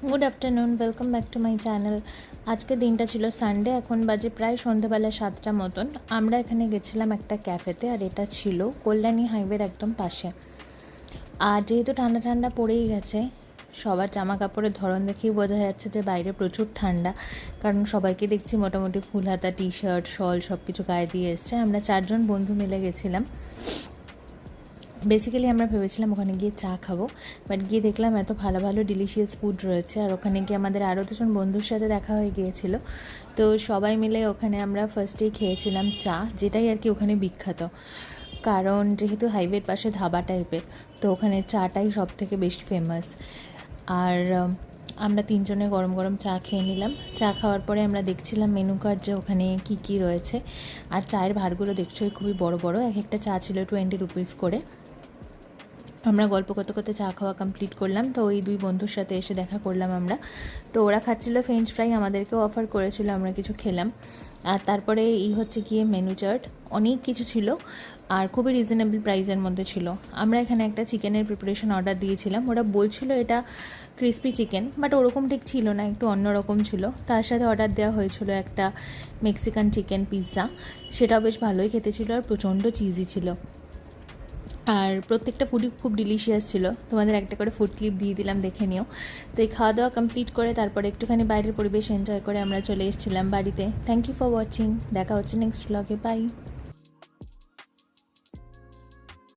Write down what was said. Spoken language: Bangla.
Good afternoon, welcome back to my channel. আজকে দিনটা ছিল সানডে, এখন বাজে প্রায় সন্ধ্যাবেলা 7টা মতন। আমরা এখানে গেছিলাম একটা ক্যাফেতে, আর এটা ছিল কল্যাণী হাইওয়ের একদম পাশে। আর যেহেতু ঠান্ডা ঠান্ডা পড়েই গেছে, সবার জামা কাপড়ের ধরন দেখেই বোঝা যাচ্ছে যে বাইরে প্রচুর ঠান্ডা, কারণ সবাইকে দেখছি মোটামুটি ফুল হাতা টি শার্ট শল সব কিছু গায়ে দিয়ে এসছে। আমরা 4জন বন্ধু মিলে গেছিলাম। বেসিক্যালি আমরা ভেবেছিলাম ওখানে গিয়ে চা খাবো, বাট গিয়ে দেখলাম এত ভালো ভালো ডিলিশিয়াস ফুড রয়েছে। আর ওখানে গিয়ে আমাদের আরও দুজন বন্ধুর সাথে দেখা হয়ে গিয়েছিল, তো সবাই মিলে ওখানে আমরা ফার্স্টেই খেয়েছিলাম চা, যেটাই আর কি ওখানে বিখ্যাত। কারণ যেহেতু হাইওয়ের পাশে ধাবা টাইপের, তো ওখানে চাটাই সব থেকে বেশি ফেমাস। আর আমরা 3জনে গরম গরম চা খেয়ে নিলাম। চা খাওয়ার পরে আমরা দেখছিলাম মেনু কার্ড যে ওখানে কী কী রয়েছে। আর চায়ের ভাঁড়গুলো দেখছোই খুবই বড় বড়, এক একটা চা ছিল 20 রুপিস করে। আমরা গল্প করতে করতে চা খাওয়া কমপ্লিট করলাম। তো ওই 2 বন্ধুর সাথে এসে দেখা করলাম আমরা। তো ওরা খাচ্ছিল ফ্রেঞ্চ ফ্রাই, আমাদেরকেও অফার করেছিল, আমরা কিছু খেলাম। আর তারপরে হচ্ছে গিয়ে মেনু চার্ট, অনেক কিছু ছিল আর খুবই রিজনেবল প্রাইসের মধ্যে ছিল। আমরা এখানে একটা চিকেনের প্রিপারেশন অর্ডার দিয়েছিলাম। ওরা বলছিল এটা ক্রিসপি চিকেন, বাট ওরকম ঠিক ছিল না, একটু অন্যরকম ছিল। তার সাথে অর্ডার দেওয়া হয়েছিল একটা মেক্সিকান চিকেন পিৎজা, সেটাও বেশ ভালোই খেতে ছিল আর প্রচণ্ড চিজি ছিল। আর প্রত্যেকটা ফুডই খুব ডিলিশিয়াস ছিল। তোমাদের একটা করে ফুড ক্লিপ দিয়ে দিলাম, দেখে নিও। তো এই খাওয়া দাওয়া কমপ্লিট করে তারপরে একটুখানি বাইরের পরিবেশ এনজয় করে আমরা চলে এসেছিলাম বাড়িতে। Thank you for watching. দেখা হচ্ছে নেক্সট ব্লগে। বাই।